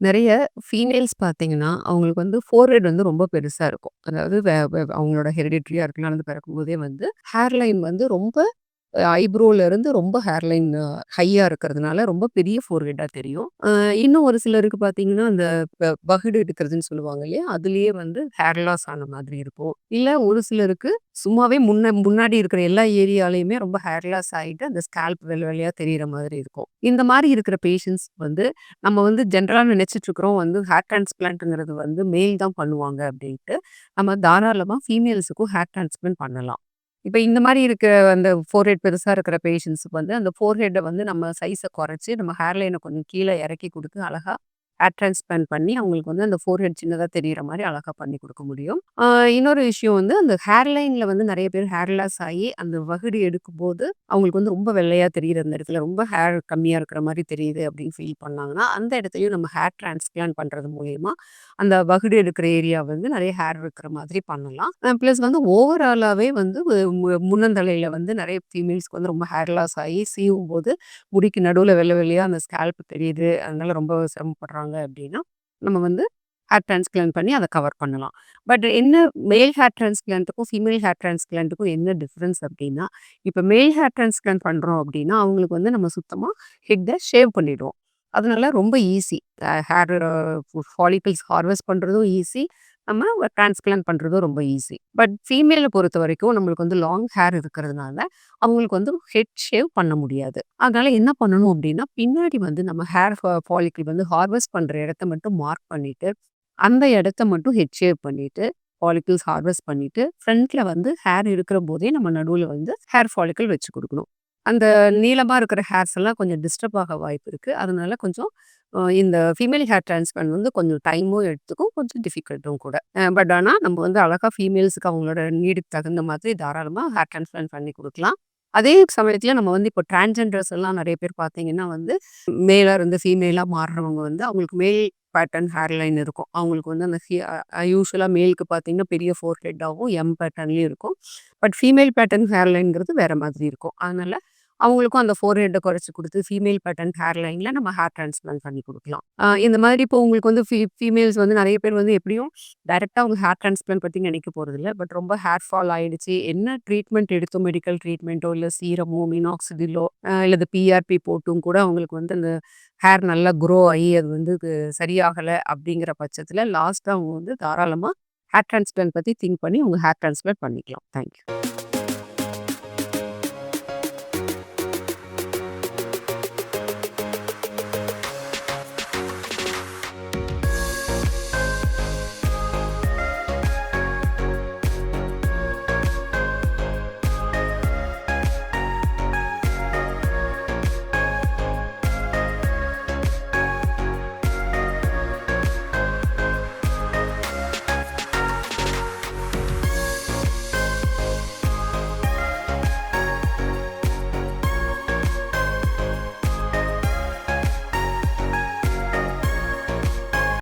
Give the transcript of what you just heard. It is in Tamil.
நெறைய ஃபீமேல்ஸ் பார்த்தீங்கன்னா, அவங்களுக்கு வந்து ஃபோர்ஹெட் வந்து ரொம்ப பெருசா இருக்கும். அதாவது வே வே அவங்களோட ஹெரிடிட்ரியா இருக்கலாம். வந்து பிறக்கும்போதே வந்து ஹேர் லைன் வந்து ரொம்ப ஐப்ரோல இருந்து ரொம்ப ஹேர்லைன் ஹையா இருக்கிறதுனால ரொம்ப பெரிய ஃபோர்ஹெட்டா தெரியும். இன்னும் ஒரு சிலருக்கு பார்த்தீங்கன்னா, அந்த வகுடு எடுக்கிறதுன்னு சொல்லுவாங்க இல்லையா? அதிலேயே வந்து ஹேர் லாஸ் ஆன மாதிரி இருக்கும். இல்ல ஒரு சிலருக்கு சும்மாவே முன்னாடி இருக்கிற எல்லா ஏரியாலயுமே ரொம்ப ஹேர் லாஸ் ஆயிட்டு, அந்த ஸ்கேல்ப் வெள்ள வெள்ளையா தெரியிற மாதிரி இருக்கும். இந்த மாரி இருக்கிற பேஷண்ட்ஸ் வந்து நம்ம வந்து ஜென்ரலா நினைச்சுட்டு இருக்கிறோம் வந்து ஹேர் டிரான்ஸ்பிளான்ட்ங்கிறது வந்து மேல் தான் பண்ணுவாங்க அப்படின்ட்டு. நம்ம தாராளமா ஃபீமேல்ஸுக்கும் ஹேர் டிரான்ஸ்பிளான்ட் பண்ணலாம். இப்ப இந்த மாரி இருக்க அந்த ஃபோர்ஹெட் பெருசா இருக்கிற பேஷண்ட்ஸ்க்கு வந்து அந்த ஃபோர்ஹெட்ட வந்து நம்ம சைஸ குறைச்சு, நம்ம ஹேர் லைன கொஞ்சம் கீழ இறக்கி குடுத்து அழகா ஹேர் டிரான்ஸ்பிளான்ட் பண்ணி, அவங்களுக்கு வந்து அந்த ஃபோர்ஹெட் சின்னதா தெரியிற மாரி அழகா பண்ணி குடுக்க முடியும். இன்னொரு விஷயம் வந்து அந்த ஹேர் லைன்ல வந்து நெறைய பேர் ஹேர் லாஸ் ஆயி, அந்த வகுடு எடுக்கும்போது அவங்களுக்கு வந்து ரொம்ப வெள்ளையா தெரியுது அந்த இடத்துல. ரொம்ப ஹேர் கம்மியா இருக்கிற மாரி தெரியுது அப்படின்னு ஃபீல் பண்ணாங்கன்னா, அந்த இடத்துலயும் நம்ம ஹேர் டிரான்ஸ்பிளான்ட் பண்றது மூலியமா, அந்த வகுடு எடுக்கிற ஏரியா வந்து நெறைய ஹேர் இருக்கிற மாதிரி பண்ணலாம். பிளஸ் வந்து ஓவராலாவே வந்து முன்னந்தலையில வந்து நெறைய ஃபீமேல்ஸ்க்கு வந்து ரொம்ப ஹேர் லாஸ் ஆகி சீவும்போது முடிக்கு நடுவுல வெள்ள வெள்ளையா அந்த ஸ்கேல்ப் தெரியுது. அதனால ரொம்ப சிரமப்படுறாங்க அப்படின்னா, நம்ம வந்து ஹேர் டிரான்ஸ்பிளான்ட் பண்ணி அத கவர் பண்ணலாம். பட் என்ன மேல் ஹேர் டிரான்ஸ்பிளான்ட்க்கும், ஃபீமேல் ஹேர் டிரான்ஸ்பிளான்ட்க்கும் என்ன டிஃபரன்ஸ் அப்படின்னா, இப்ப மேல் ஹேர் டிரான்ஸ்பிளான்ட் பண்றோம் அப்படின்னா, அவங்களுக்கு வந்து நம்ம சுத்தமா ஹெட்ட ஷேவ் பண்ணிடுவோம். அதனால ரொம்ப ஈஸி. ஹேர் ஃபாலிகல்ஸ் ஹார்வெஸ்ட் பண்றதும் ஈஸி. நம்ம டிரான்ஸ்பிளான்ட் பண்றதும் ரொம்ப ஈஸி. பட் ஃபீமேல பொறுத்தவரைக்கும் நம்மளுக்கு வந்து லாங் ஹேர் இருக்கிறதுனால, அவங்களுக்கு வந்து ஹெட் ஷேவ் பண்ண முடியாது. அதனால என்ன பண்ணணும் அப்டின்னா, பின்னாடி வந்து நம்ம ஹேர் ஃபாலிக்கிள் வந்து ஹார்வெஸ்ட் பண்ற இடத்த மட்டும் மார்க் பண்ணிட்டு, அந்த இடத்த மட்டும் ஹெட் ஷேவ் பண்ணிட்டு, ஃபாலிக்கிள்ஸ் ஹார்வெஸ்ட் பண்ணிட்டு, ஃப்ரண்ட்ல வந்து ஹேர் இருக்கிற போதே நம்ம நடுவுல வந்து ஹேர் ஃபாலிக்கிள் வச்சு குடுக்கணும். அந்த நீளமா இருக்கிற ஹேர்ஸ் எல்லாம் கொஞ்சம் டிஸ்டர்ப் ஆக வாய்ப்பு இருக்கு. அதனால கொஞ்சம் இந்த ஃபீமேல் ஹேர் டிரான்ஸ்பிளான்ட் வந்து கொஞ்சம் டைமும் எடுத்துக்கும். கொஞ்சம் டிஃபிகல்ட்டும் கூட. பட் ஆனா நம்ம வந்து அழகா ஃபீமேல்ஸ்க்கு அவங்களோட நீடுக்கு தகுந்த மாதிரி தாராளமா ஹேர் டிரான்ஸ்பிளான்ட் பண்ணி குடுக்கலாம். அதே சமயத்தில நம்ம வந்து இப்போ டிரான்ஸ்ஜெண்டர்ஸ் எல்லாம் நெறைய பேர் பார்த்தீங்கன்னா வந்து, மேலா இருந்து ஃபீமேலா மாறுறவங்க வந்து அவங்களுக்கு மேல் பேட்டர்ன் ஹேர் லைன் இருக்கும். அவங்களுக்கு வந்து அந்த யூசுவலா மேல்க்கு பார்த்தீங்கன்னா பெரிய ஃபோர் ஹெட்டாவும் எம் பேட்டர்ன்லயும் இருக்கும். பட் ஃபீமேல் பேட்டர்ன் ஹேர் லைன்ங்கிறது வேற மாதிரி இருக்கும். அதனால அவங்களுக்கும் அந்த ஃபோர் ஹெட்ட குறைச்சு குடுத்து, ஃபீமேல் பேட்டர்ன் ஹேர் லைன்ல நம்ம ஹேர் டிரான்ஸ்பிளான்ட் பண்ணி குடுக்கலாம். இந்த மாதிரி இப்போ உங்களுக்கு வந்து ஃபீமேல்ஸ் வந்து நெறைய பேர் வந்து எப்படியும் டைரக்ட்டா அவங்க ஹேர் டிரான்ஸ்பிளான்ட் பத்தி நினைக்க போறதில்ல. பட் ரொம்ப ஹேர் ஃபால் ஆயிடுச்சு. என்ன ட்ரீட்மெண்ட் எடுத்தோம் மெடிக்கல் ட்ரீட்மெண்ட்டோ, இல்ல சீரமோ, மினாக்ஸிடிலோ இல்ல பிஆர்பி போட்டும் கூட அவங்களுக்கு வந்து அந்த ஹேர் நல்லா க்ரோ ஆகி அது வந்து சரியாகல அப்படிங்கிற பட்சத்தில லாஸ்ட்டா அவங்க வந்து தாராளமா ஹேர் டிரான்ஸ்பிளான்ட் பத்தி திங்க் பண்ணி அவங்க ஹேர் டிரான்ஸ்பிளான்ட் பண்ணிக்கலாம். Thank you.